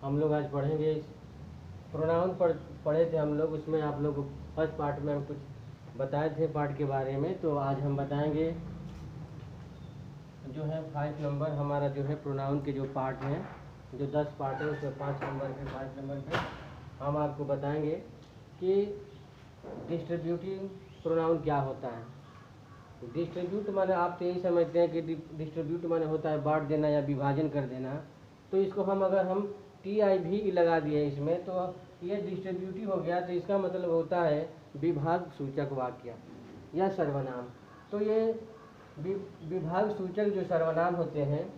हम लोग आज पढ़ेंगे प्रोनाउन पढ़े थे हम लोग, उसमें आप लोग फर्स्ट पार्ट में हम कुछ बताए थे पार्ट के बारे में। तो आज हम बताएंगे जो है 5 नंबर हमारा जो है प्रोनाउन के जो पार्ट हैं, जो 10 पार्ट है उसमें 5 नंबर पे हम आपको बताएंगे कि डिस्ट्रीब्यूटिव प्रोनाउन क्या होता है। डिस्ट्रीब्यूट माने आप तो यही समझते हैं कि डिस्ट्रीब्यूट माने होता है बांट देना या विभाजन कर देना। तो इसको अगर हम TIV लगा दिए इसमें तो ये डिस्ट्रीब्यूटिव हो गया। तो इसका मतलब होता है विभाग सूचक वाक्य या सर्वनाम। तो ये विभाग सूचक जो सर्वनाम होते हैं,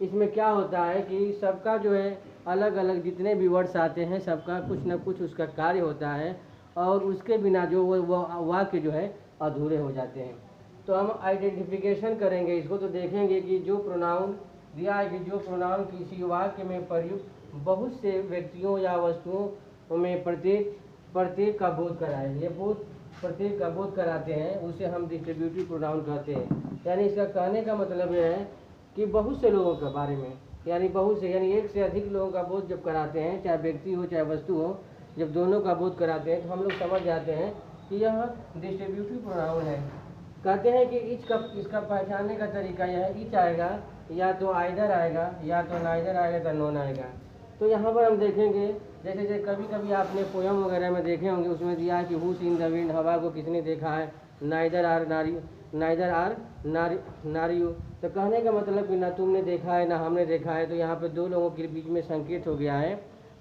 इसमें क्या होता है कि सबका जो है अलग अलग जितने भी वर्ड्स आते हैं सबका कुछ न कुछ उसका कार्य होता है, और उसके बिना जो वो वाक्य जो है अधूरे हो जाते हैं। तो हम आइडेंटिफिकेशन करेंगे इसको, तो देखेंगे कि जो प्रोनाउन दिया है कि जो प्रोनाउन किसी वाक्य में प्रयुक्त बहुत से व्यक्तियों या वस्तुओं में प्रत्येक का बोध कराए, ये प्रत्येक का बोध कराते हैं, उसे हम डिस्ट्रीब्यूटिव प्रोनाउन कहते हैं। यानी इसका कहने का मतलब यह है कि बहुत से लोगों के बारे में, यानी बहुत से यानी एक से अधिक लोगों का बोध जब कराते हैं, चाहे व्यक्ति हो चाहे वस्तु हो, जब दोनों का बोध कराते हैं तो हम लोग समझ जाते हैं कि यह डिस्ट्रीब्यूटिव प्रोनाउन है। कहते हैं कि इसका पहचानने का तरीका यह है, इच आएगा या तो आइदर आएगा या तो नाइदर आएगा तो नॉन आएगा। तो यहाँ पर हम देखेंगे जैसे कभी कभी आपने पोयम वगैरह में देखे होंगे, उसमें दिया है कि हु सीन द विंड, हवा को किसने देखा है, नाइदर आर नारी यू। तो कहने का मतलब कि ना तुमने देखा है ना हमने देखा है। तो यहाँ पे दो लोगों के बीच में संकेत हो गया है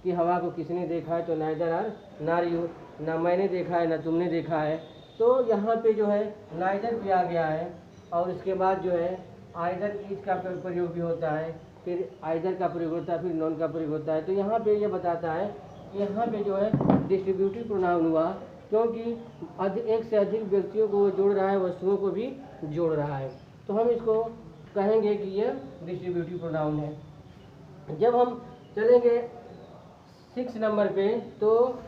कि हवा को किसने देखा है, तो नाइदर आर नारी यू, ना मैंने देखा है ना तुमने देखा है। तो यहाँ पे जो है नाइदर भी आ गया है, और इसके बाद जो है आइदर इज का प्रयोग भी होता है, फिर आइदर का प्रयोग होता है, फिर नॉन का प्रयोग होता है। तो यहाँ पे ये बताता है कि यहाँ पे जो है डिस्ट्रीब्यूटिव प्रोनाउन हुआ, क्योंकि एक से अधिक व्यक्तियों को जोड़ रहा है, वस्तुओं को भी जोड़ रहा है। तो हम इसको कहेंगे कि यह डिस्ट्रीब्यूटिव प्रोनाउन है। जब हम चलेंगे 6 नंबर पे, तो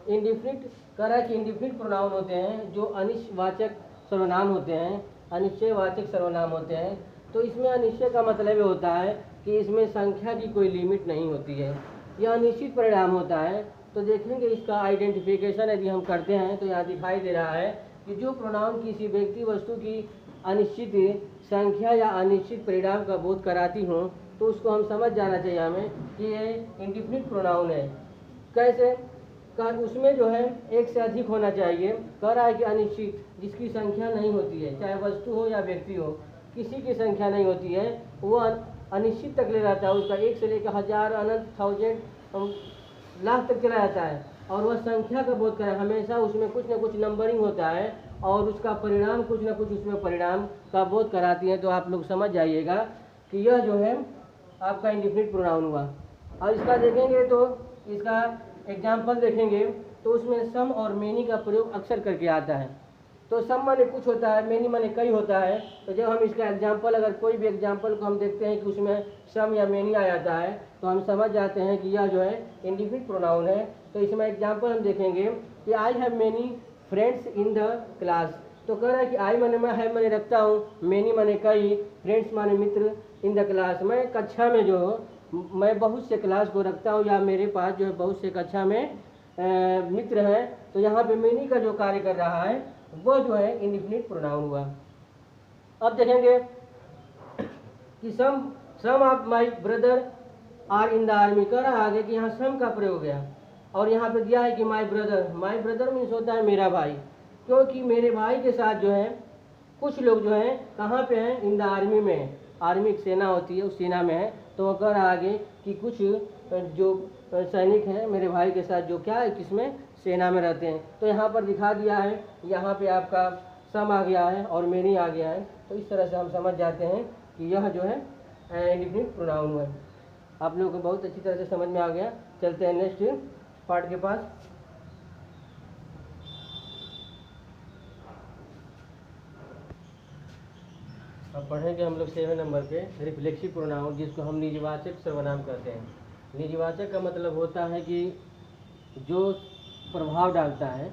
इंडिफिनिट करा कि इंडिफिनिट प्रोनाउन होते हैं जो अनिश्चयवाचक सर्वनाम होते हैं, अनिश्चयवाचक सर्वनाम होते हैं। तो इसमें अनिश्चय का मतलब ये होता है कि इसमें संख्या की कोई लिमिट नहीं होती है, यह अनिश्चित परिणाम होता है। तो देखेंगे इसका आइडेंटिफिकेशन यदि हम करते हैं तो यहाँ दिखाई दे रहा है कि जो प्रोनाउन किसी व्यक्ति वस्तु की अनिश्चित संख्या या अनिश्चित परिणाम का बोध कराती हूँ, तो उसको हम समझ जाना चाहिए हमें कि ये इंडिफिनिट प्रोनाउन है। कैसे? उसमें जो है एक से अधिक होना चाहिए। कह रहा है कि अनिश्चित, जिसकी संख्या नहीं होती है, चाहे वस्तु हो या व्यक्ति हो, किसी की संख्या नहीं होती है, वो अनिश्चित तक ले जाता है। उसका 1 से लेकर 1000 अनंत 1000 लाख तक चला जाता है, और वह संख्या का बोध करे, हमेशा उसमें कुछ न कुछ नंबरिंग होता है, और उसका परिणाम कुछ न कुछ उसमें परिणाम का बोध कराती है। तो आप लोग समझ जाइएगा कि यह जो है आपका इंडिफिनिट प्रोनाउन हुआ। और इसका देखेंगे तो इसका एग्जाम्पल देखेंगे तो उसमें सम और मेनी का प्रयोग अक्सर करके आता है। तो सम माने कुछ होता है, मेनी माने कई होता है। तो जब हम इसका एग्जाम्पल, अगर कोई भी एग्जाम्पल को हम देखते हैं कि उसमें सम या मेनी आ जाता है, तो हम समझ जाते हैं कि यह जो है इंडिफिनिट प्रोनाउन है। तो इसमें एग्जाम्पल हम देखेंगे कि I have many friends in the class. तो कह रहा है कि आई माने मैं है माने रखता हूँ, मेनी माने कई, फ्रेंड्स माने मित्र, इन द क्लास मैं कक्षा में जो मैं बहुत से क्लास को रखता हूँ, या मेरे पास जो है बहुत से कक्षा में मित्र हैं। तो यहाँ पे मेनी का जो कार्य कर रहा है वो जो है इंडिफिनिट प्रोनाउन हुआ। अब देखेंगे कि some of my brother are in the army. कह रहा आगे कि यहाँ सम का प्रयोग गया, और यहाँ पे दिया है कि माय ब्रदर मीन्स होता है मेरा भाई, क्योंकि मेरे भाई के साथ जो है कुछ लोग जो हैं कहाँ पे हैं, इन द आर्मी में। आर्मी एक सेना होती है, उस सेना में है। तो वो कह रहा आगे कि कुछ जो सैनिक हैं मेरे भाई के साथ जो क्या है किसमें, सेना में रहते हैं। तो यहाँ पर दिखा दिया है, यहाँ पे आपका सम आ गया है और मेनी आ गया है। तो इस तरह से हम समझ जाते हैं कि यह जो है इंडिफिनिट प्रोनाउन हुआ है। आप लोगों को बहुत अच्छी तरह से समझ में आ गया। चलते हैं नेक्स्ट पार्ट के पास। अब पढ़ेंगे हम लोग 7 नंबर पे रिफ्लेक्सिव प्रोनाउन, जिसको हम निजवाचक सर्वनाम कहते हैं। निजवाचक का मतलब होता है कि जो प्रभाव डालता है,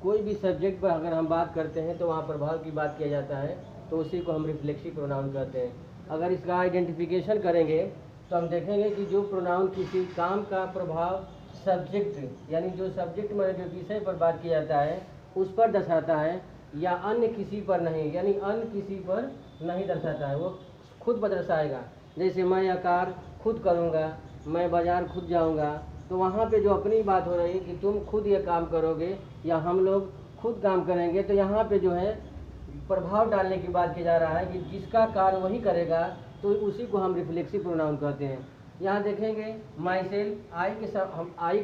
कोई भी सब्जेक्ट पर अगर हम बात करते हैं तो वहाँ प्रभाव की बात किया जाता है, तो उसी को हम रिफ्लेक्सिव प्रोनाउन कहते हैं। अगर इसका आइडेंटिफिकेशन करेंगे तो हम देखेंगे कि जो प्रोनाउन किसी काम का प्रभाव सब्जेक्ट यानी जो सब्जेक्ट में जो विषय पर बात किया जाता है उस पर दर्शाता है या अन्य किसी पर नहीं, यानी अन्य किसी पर नहीं दर्शाता है, वो खुद पर दर्शाएगा। जैसे मैं यह कार्य खुद करूँगा, मैं बाज़ार खुद जाऊँगा, तो वहाँ पे जो अपनी बात हो रही है कि तुम खुद ये काम करोगे या हम लोग खुद काम करेंगे, तो यहाँ पे जो है प्रभाव डालने की बात की जा रहा है कि जिसका कार्य वही करेगा, तो उसी को हम रिफ्लेक्सिव प्रोनाउन कहते हैं। यहाँ देखेंगे माई सेल्फ, आई के साथ हम आई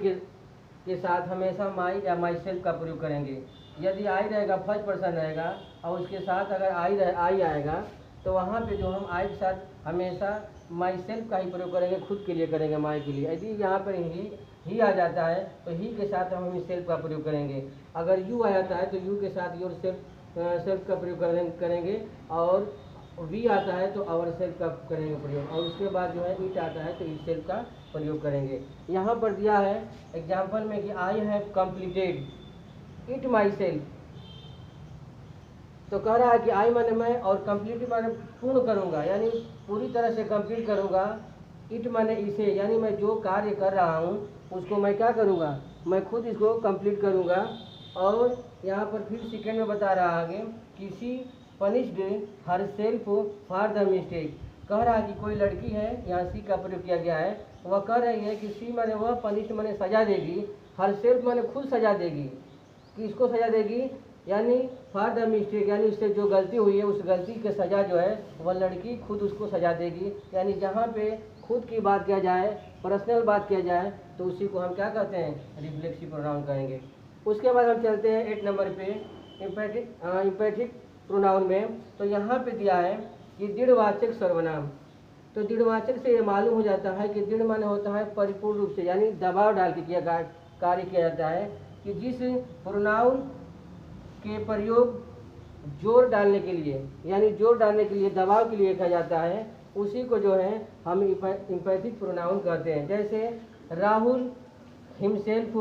के साथ हमेशा माई या माई सेल्फ का प्रयोग करेंगे। यदि आई रहेगा फर्स्ट पर्सन रहेगा और उसके साथ अगर आई आएगा, तो वहाँ पे जो हम आई के साथ हमेशा माई सेल्फ का ही प्रयोग करेंगे, खुद के लिए करेंगे, माई के लिए। यदि यहाँ पर ही आ जाता है तो ही के साथ हम सेल्फ का प्रयोग करेंगे। अगर यू आ जाता है तो यू के साथ योर सेल्फ का प्रयोग करेंगे, और वी आता है तो आवर सेल्फ का करेंगे प्रयोग, और उसके बाद जो है इट आता है तो इट सेल्फ का प्रयोग करेंगे। यहाँ पर दिया है एग्जाम्पल में कि I have completed it my self, तो कह रहा है कि आई माने मैं और कंप्लीट माने पूर्ण करूँगा, यानी पूरी तरह से कंप्लीट करूँगा। इट माने इसे, यानी मैं जो कार्य कर रहा हूँ उसको मैं क्या करूँगा, मैं खुद इसको कंप्लीट करूँगा। और यहाँ पर फिर सेकेंड में बता रहा आगे, किसी punished her self for the mistake. कह रहा है कि कोई लड़की है, यहाँ सी का प्रयोग किया गया है, वह कह रही है कि सी माने वह पनिश्ड माने सजा देगी, हर सेल्फ माने खुद सजा देगी। किसको सजा देगी, यानी फॉर द मिस्टेक, यानी उससे जो गलती हुई है उस गलती की सज़ा जो है वह लड़की खुद उसको सजा देगी। यानी जहाँ पे खुद की बात किया जाए, पर्सनल बात किया जाए, तो उसी को हम क्या कहते हैं, रिफ्लेक्सिव प्रोनाउन कहेंगे। उसके बाद हम चलते हैं 8 नंबर पे इम्पैथिक प्रोनाउन में। तो यहाँ पे दिया है कि दृढ़वाचक सर्वनाम। तो दृढ़वाचक से ये मालूम हो जाता है कि दृढ़ माने होता है परिपूर्ण रूप से, यानी दबाव डाल के कार्य किया जाता है, कि जिस प्रोनाउन के प्रयोग जोर डालने के लिए, यानी जोर डालने के लिए, दबाव के लिए किया जाता है, उसी को जो है हम इम्पैथिक प्रोनाउन कहते हैं। जैसे Rahul himself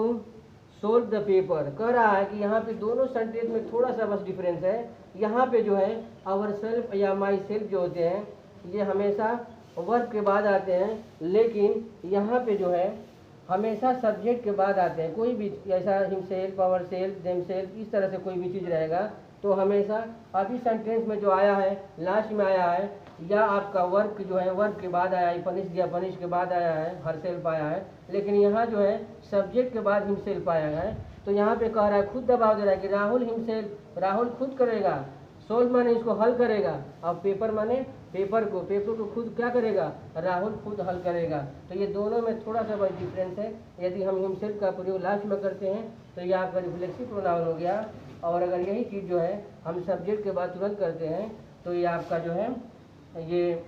sold the paper, कह रहा है कि यहाँ पे दोनों सेंटेंस में थोड़ा सा बस डिफरेंस है। यहाँ पे जो है आवर सेल्फ या माई सेल्फ जो होते हैं ये हमेशा वर्ब के बाद आते हैं, लेकिन यहाँ पे जो है हमेशा सब्जेक्ट के बाद आते हैं। कोई भी ऐसा himself, our self, them self, इस तरह से कोई भी चीज़ रहेगा तो हमेशा अभी सेंटेंस में जो आया है लास्ट में आया है, या आपका वर्ब जो है वर्ब के बाद आया है, पनिश दिया पनिश के बाद आया है, हर सेल्फ आया है, लेकिन यहाँ जो है सब्जेक्ट के बाद हिमसेल्फ आया है। तो यहाँ पे कह रहा है, खुद दबाव दे रहा है कि राहुल हिमसेल्फ, राहुल खुद करेगा, सोल्व माने इसको हल करेगा, और पेपर माने पेपर को खुद क्या करेगा, राहुल खुद हल करेगा। तो ये दोनों में थोड़ा सा बस डिफरेंस है। यदि हम हिमसेल्फ का प्रयोग लास्ट में करते हैं तो ये आपका रिफ्लेक्सिव प्रोनाउन हो गया, और अगर यही चीज़ जो है हम सब्जेक्ट के बाद तुरंत करते हैं तो ये आपका जो है ये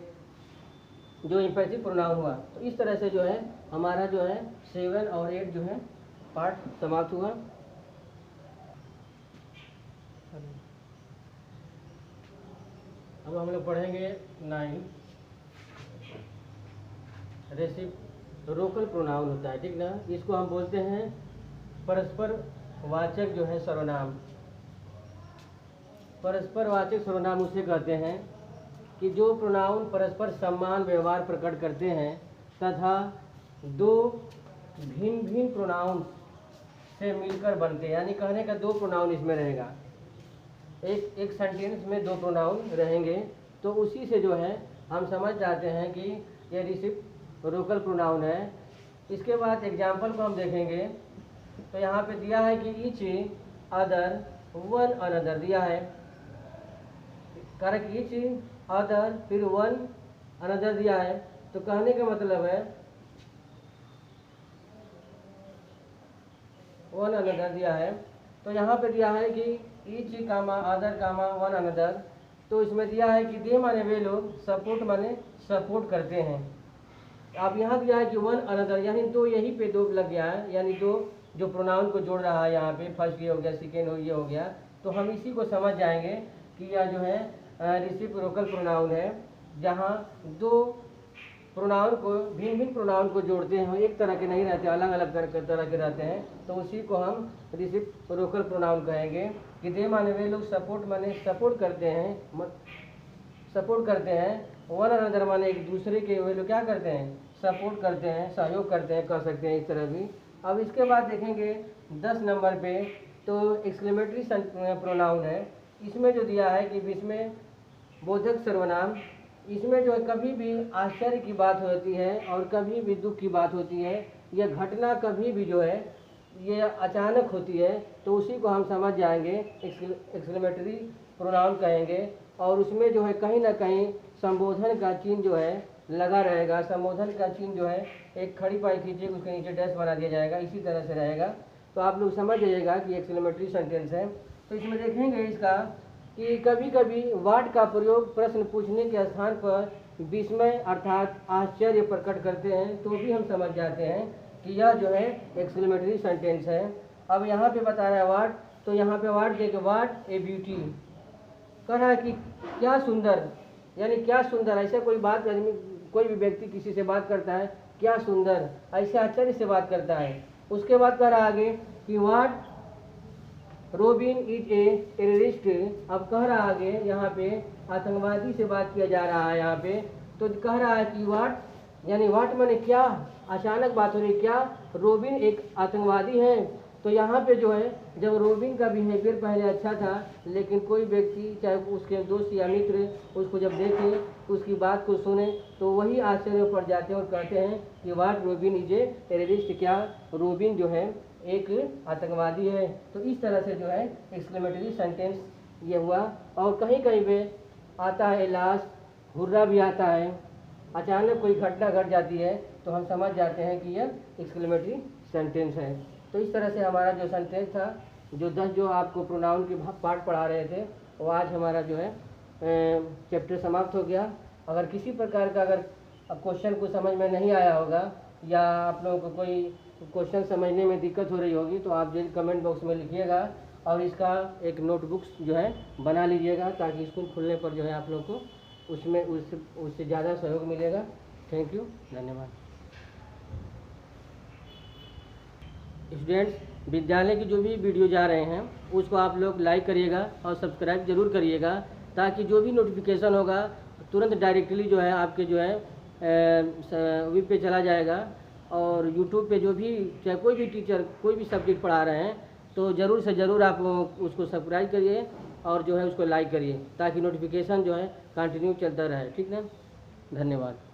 जो इम्पैथिक प्रोनाउन हुआ। तो इस तरह से जो है हमारा जो है 7 और 8 जो है पार्ट समाप्त हुआ। अब हम लोग पढ़ेंगे 9 रेसिप्रोकल प्रोनाउन होता है, ठीक ना। इसको हम बोलते हैं परस्पर वाचक जो है सर्वनाम। परस्पर वाचक सर्वनाम उसे कहते हैं कि जो प्रोनाउन परस्पर समान व्यवहार प्रकट करते हैं तथा दो भिन्न भिन्न प्रोनाउन से मिलकर बनते हैं। यानी कहने का दो प्रोनाउन इसमें रहेगा, एक सेंटेंस में दो प्रोनाउन रहेंगे, तो उसी से जो है हम समझ जाते हैं कि यह रेसिप्रोकल प्रोनाउन है। इसके बाद एग्जाम्पल को हम देखेंगे। तो यहाँ पे दिया है कि ईच अदर वन अनदर दिया है, करेक्ट, ईच अदर फिर वन अनदर दिया है। तो कहने का मतलब है वन अनदर दिया है। तो यहाँ पे दिया है कि ईच कामा अदर कामा वन अनदर, तो इसमें दिया है कि दे माने वे लोग, सपोर्ट माने सपोर्ट करते हैं। अब यहाँ दिया है कि वन अनदर, यानी दो, यहीं पे दो लग गया है, यानी दो जो प्रोनाउन को जोड़ रहा है, यहाँ पे फर्स्ट ये हो गया, सेकेंड ये हो गया। तो हम इसी को समझ जाएंगे कि यह जो है रेसिप्रोकल प्रोनाउन है, जहाँ दो प्रोनाउन को भिन्न भिन्न प्रोनाउन को जोड़ते हैं, एक तरह के नहीं रहते, अलग अलग तरह के रहते हैं। तो उसी को हम रेसिप्रोकल प्रोनाउन कहेंगे कि दे माने वे लोग, सपोर्ट माने सपोर्ट करते हैं, वन अनदर माने एक दूसरे के वे लोग क्या करते हैं, सपोर्ट करते हैं, सहयोग करते हैं, कह सकते हैं इस तरह भी। अब इसके बाद देखेंगे 10 नंबर पे तो एक्सक्लेमेटरी प्रोनाउन है। इसमें जो दिया है कि इसमें बोधक सर्वनाम, इसमें जो है कभी भी आश्चर्य की बात होती है और कभी भी दुख की बात होती है, यह घटना कभी भी जो है ये अचानक होती है, तो उसी को हम समझ जाएंगे एक्सक्लेमेटरी प्रोनाउन कहेंगे। और उसमें जो है कहीं ना कहीं संबोधन का चिन्ह जो है लगा रहेगा। संबोधन का चिन्ह जो है एक खड़ी पाई खींचिए, उसके नीचे डैश बना दिया जाएगा, इसी तरह से रहेगा। तो आप लोग समझ जाइएगा कि एक्सक्लेमेटरी सेंटेंस है। तो इसमें देखेंगे इसका कि कभी कभी व्हाट का प्रयोग प्रश्न पूछने के स्थान पर विस्मय अर्थात आश्चर्य प्रकट करते हैं, तो भी हम समझ जाते हैं कि यह जो है एक्सक्लेमेटरी सेंटेंस है। अब यहाँ पे बता रहा है व्हाट, तो यहाँ पे व्हाट देके व्हाट ए ब्यूटी, कह रहा है कि क्या सुंदर, यानी क्या सुंदर। ऐसे कोई बात आदमी, कोई भी व्यक्ति किसी से बात करता है क्या सुंदर, ऐसे आश्चर्य से बात करता है। उसके बाद कह रहा आगे कि what robin is a terrorist. अब कह रहा आगे यहाँ पे आतंकवादी से बात किया जा रहा है यहाँ पे, तो कह रहा है कि व्हाट, यानी व्हाट माने क्या, अचानक बात हो रही, क्या रोबिन एक आतंकवादी है। तो यहाँ पे जो है जब रोबिन का बिहेवियर पहले अच्छा था, लेकिन कोई व्यक्ति चाहे उसके दोस्त या मित्र उसको जब देखे, उसकी बात को सुने, तो वही आश्चर्य में पड़ जाते हैं और कहते हैं कि what robin is a terrorist, क्या रोबिन जो है एक आतंकवादी है। तो इस तरह से जो है एक्सक्लेमेटरी सेंटेंस ये हुआ। और कहीं कहीं पे आता है लाश, हुर्रा भी आता है, अचानक कोई घटना घट जाती है तो हम समझ जाते हैं कि यह एक्सक्लेमेटरी सेंटेंस है। तो इस तरह से हमारा जो सेंटेंस था, जो 10 जो आपको प्रोनाउन के पार्ट पढ़ा रहे थे, वो आज हमारा जो है चैप्टर समाप्त हो गया। अगर किसी प्रकार का अगर क्वेश्चन को समझ में नहीं आया होगा या आप लोगों को कोई क्वेश्चन समझने में दिक्कत हो रही होगी, तो आप जो कमेंट बॉक्स में लिखिएगा और इसका एक नोटबुक जो है बना लीजिएगा, ताकि स्कूल खुलने पर जो है आप लोग को उसमें उससे ज़्यादा सहयोग मिलेगा। थैंक यू, धन्यवाद। स्टूडेंट्स, विद्यालय की जो भी वीडियो जा रहे हैं उसको आप लोग लाइक करिएगा और सब्सक्राइब जरूर करिएगा, ताकि जो भी नोटिफिकेशन होगा तुरंत डायरेक्टली जो है आपके जो है वेब पे चला जाएगा। और यूट्यूब पे जो भी चाहे कोई भी टीचर कोई भी सब्जेक्ट पढ़ा रहे हैं, तो ज़रूर से ज़रूर आप उसको सब्सक्राइब करिए और जो है उसको लाइक करिए, ताकि नोटिफिकेशन जो है कंटिन्यू चलता रहे। ठीक ना, धन्यवाद।